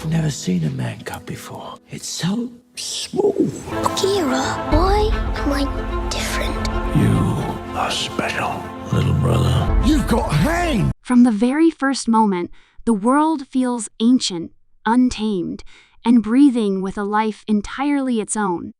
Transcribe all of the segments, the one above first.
I've never seen a man cub before. It's so smooth. Akira, why am I different? You are special, little brother. You've got hang! From the very first moment, the world feels ancient, untamed, and breathing with a life entirely its own.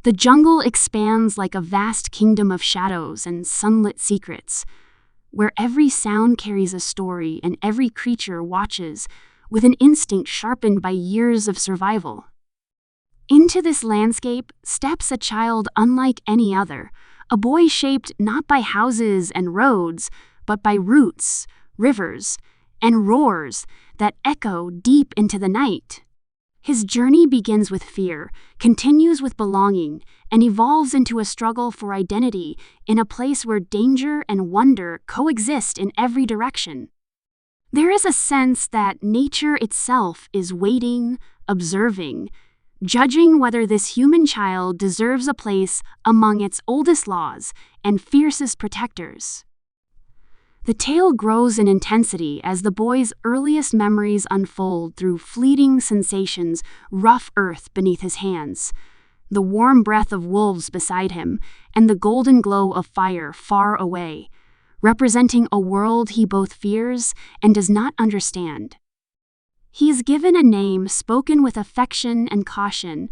The jungle expands like a vast kingdom of shadows and sunlit secrets, where every sound carries a story and every creature watches with an instinct sharpened by years of survival. Into this landscape steps a child unlike any other, a boy shaped not by houses and roads, but by roots, rivers, and roars that echo deep into the night. His journey begins with fear, continues with belonging, and evolves into a struggle for identity in a place where danger and wonder coexist in every direction. There is a sense that nature itself is waiting, observing, judging whether this human child deserves a place among its oldest laws and fiercest protectors. The tale grows in intensity as the boy's earliest memories unfold through fleeting sensations, rough earth beneath his hands, the warm breath of wolves beside him, and the golden glow of fire far away, representing a world he both fears and does not understand. He is given a name spoken with affection and caution,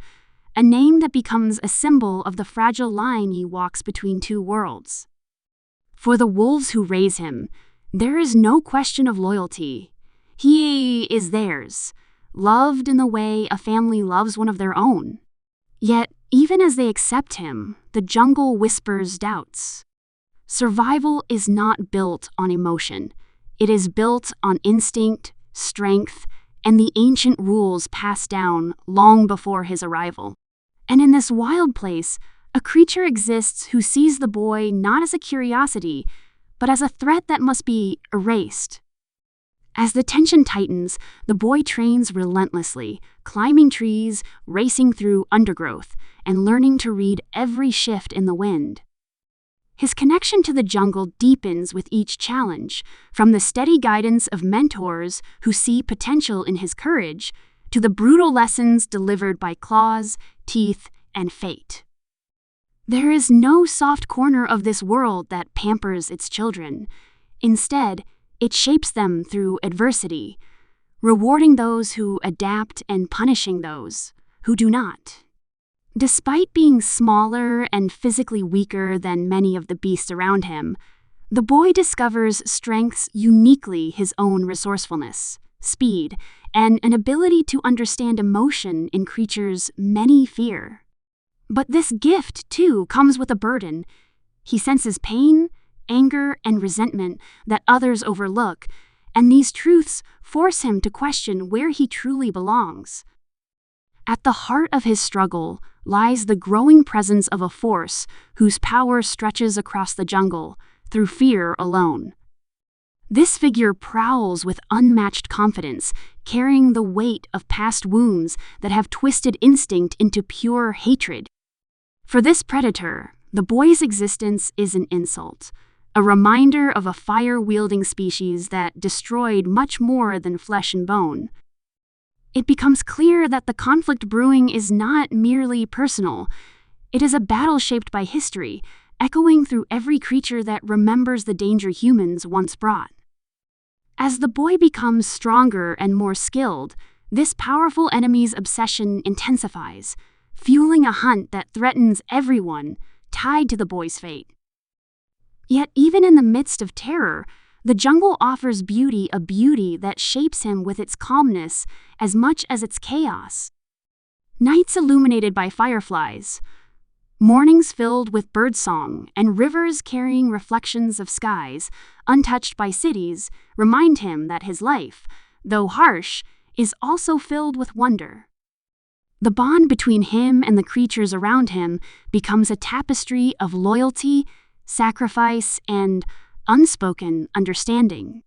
a name that becomes a symbol of the fragile line he walks between two worlds. For the wolves who raise him, there is no question of loyalty. He is theirs, loved in the way a family loves one of their own. Yet, even as they accept him, the jungle whispers doubts. Survival is not built on emotion. It is built on instinct, strength, and the ancient rules passed down long before his arrival. And in this wild place, a creature exists who sees the boy not as a curiosity, but as a threat that must be erased. As the tension tightens, the boy trains relentlessly, climbing trees, racing through undergrowth, and learning to read every shift in the wind. His connection to the jungle deepens with each challenge, from the steady guidance of mentors who see potential in his courage, to the brutal lessons delivered by claws, teeth, and fate. There is no soft corner of this world that pampers its children. Instead, it shapes them through adversity, rewarding those who adapt and punishing those who do not. Despite being smaller and physically weaker than many of the beasts around him, the boy discovers strengths uniquely his own: resourcefulness, speed, and an ability to understand emotion in creatures many fear. But this gift, too, comes with a burden. He senses pain, anger, and resentment that others overlook, and these truths force him to question where he truly belongs. At the heart of his struggle lies the growing presence of a force whose power stretches across the jungle through fear alone. This figure prowls with unmatched confidence, carrying the weight of past wounds that have twisted instinct into pure hatred. For this predator, the boy's existence is an insult, a reminder of a fire-wielding species that destroyed much more than flesh and bone. It becomes clear that the conflict brewing is not merely personal. It is a battle shaped by history, echoing through every creature that remembers the danger humans once brought. As the boy becomes stronger and more skilled, this powerful enemy's obsession intensifies, fueling a hunt that threatens everyone tied to the boy's fate. Yet even in the midst of terror, the jungle offers beauty, a beauty that shapes him with its calmness as much as its chaos. Nights illuminated by fireflies, mornings filled with birdsong, and rivers carrying reflections of skies, untouched by cities, remind him that his life, though harsh, is also filled with wonder. The bond between him and the creatures around him becomes a tapestry of loyalty, sacrifice, and unspoken understanding.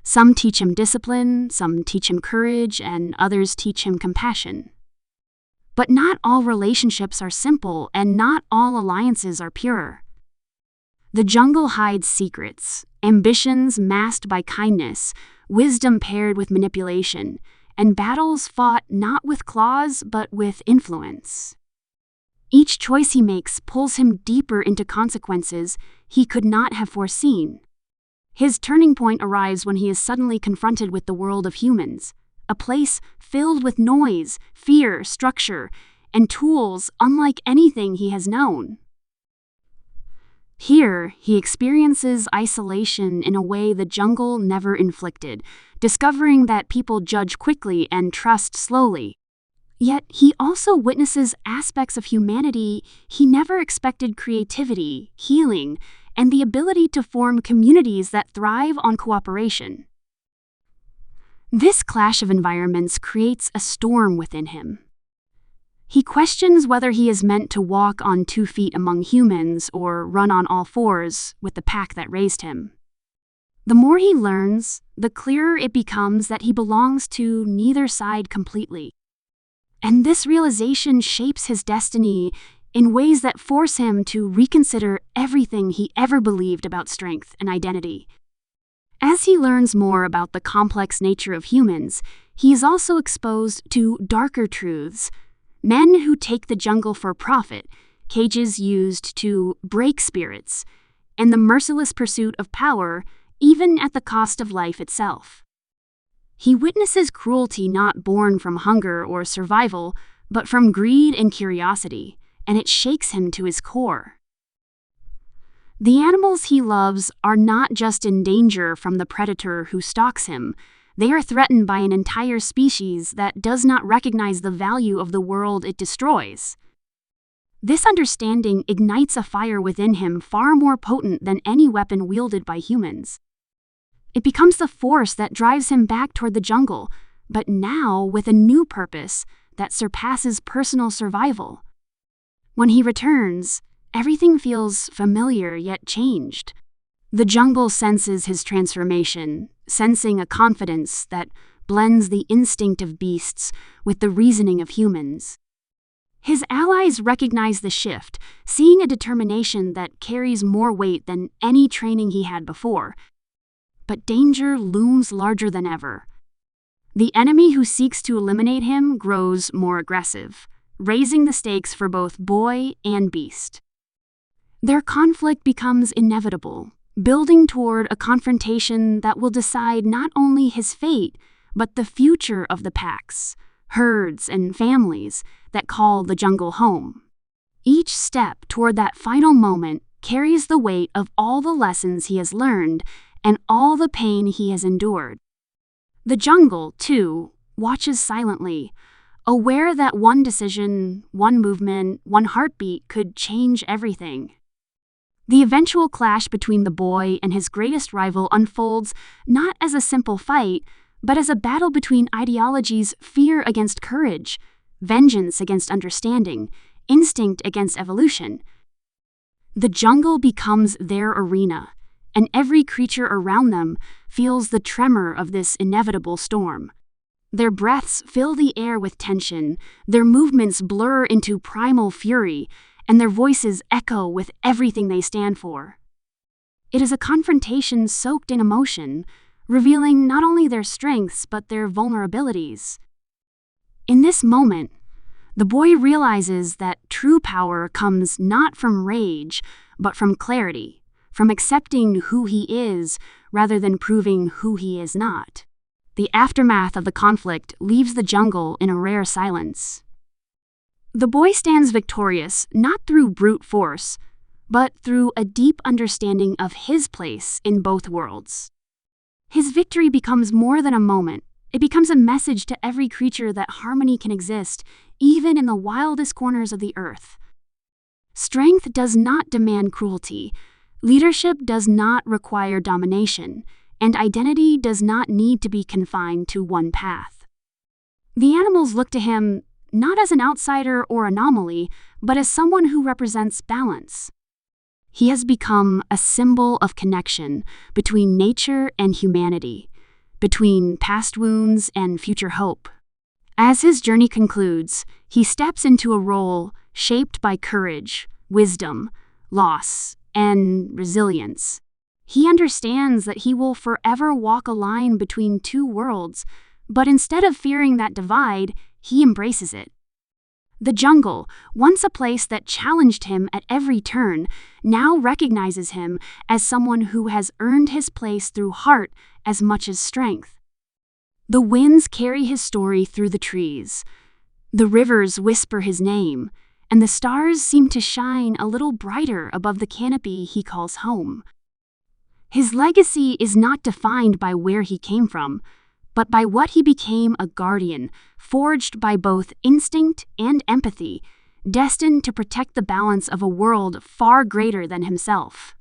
Some teach him discipline, some teach him courage, and others teach him compassion. But not all relationships are simple, and not all alliances are pure. The jungle hides secrets, ambitions masked by kindness, wisdom paired with manipulation, and battles fought not with claws but with influence. Each choice he makes pulls him deeper into consequences he could not have foreseen. His turning point arrives when he is suddenly confronted with the world of humans, a place filled with noise, fear, structure, and tools unlike anything he has known. Here, he experiences isolation in a way the jungle never inflicted, discovering that people judge quickly and trust slowly. Yet he also witnesses aspects of humanity he never expected: creativity, healing, and the ability to form communities that thrive on cooperation. This clash of environments creates a storm within him. He questions whether he is meant to walk on 2 feet among humans or run on all fours with the pack that raised him. The more he learns, the clearer it becomes that he belongs to neither side completely. And this realization shapes his destiny in ways that force him to reconsider everything he ever believed about strength and identity. As he learns more about the complex nature of humans, he is also exposed to darker truths: men who take the jungle for profit, cages used to break spirits, and the merciless pursuit of power, even at the cost of life itself. He witnesses cruelty not born from hunger or survival, but from greed and curiosity, and it shakes him to his core. The animals he loves are not just in danger from the predator who stalks him, they are threatened by an entire species that does not recognize the value of the world it destroys. This understanding ignites a fire within him far more potent than any weapon wielded by humans. It becomes the force that drives him back toward the jungle, but now with a new purpose that surpasses personal survival. When he returns, everything feels familiar yet changed. The jungle senses his transformation, sensing a confidence that blends the instinct of beasts with the reasoning of humans. His allies recognize the shift, seeing a determination that carries more weight than any training he had before. But danger looms larger than ever. The enemy who seeks to eliminate him grows more aggressive, raising the stakes for both boy and beast. Their conflict becomes inevitable, building toward a confrontation that will decide not only his fate, but the future of the packs, herds, and families that call the jungle home. Each step toward that final moment carries the weight of all the lessons he has learned and all the pain he has endured. The jungle, too, watches silently, aware that one decision, one movement, one heartbeat could change everything. The eventual clash between the boy and his greatest rival unfolds not as a simple fight, but as a battle between ideologies: fear against courage, vengeance against understanding, instinct against evolution. The jungle becomes their arena, and every creature around them feels the tremor of this inevitable storm. Their breaths fill the air with tension, their movements blur into primal fury, and their voices echo with everything they stand for. It is a confrontation soaked in emotion, revealing not only their strengths but their vulnerabilities. In this moment, the boy realizes that true power comes not from rage, but from clarity, from accepting who he is rather than proving who he is not. The aftermath of the conflict leaves the jungle in a rare silence. The boy stands victorious not through brute force, but through a deep understanding of his place in both worlds. His victory becomes more than a moment. It becomes a message to every creature that harmony can exist, even in the wildest corners of the earth. Strength does not demand cruelty, leadership does not require domination, and identity does not need to be confined to one path. The animals look to him not as an outsider or anomaly, but as someone who represents balance. He has become a symbol of connection between nature and humanity, between past wounds and future hope. As his journey concludes, he steps into a role shaped by courage, wisdom, loss, and resilience. He understands that he will forever walk a line between two worlds, But instead of fearing that divide, he embraces it. The jungle, once a place that challenged him at every turn, now recognizes him as someone who has earned his place through heart as much as strength. The winds carry his story through the trees. The rivers whisper his name, and the stars seem to shine a little brighter above the canopy he calls home. His legacy is not defined by where he came from, but by what he became, a guardian, forged by both instinct and empathy, destined to protect the balance of a world far greater than himself.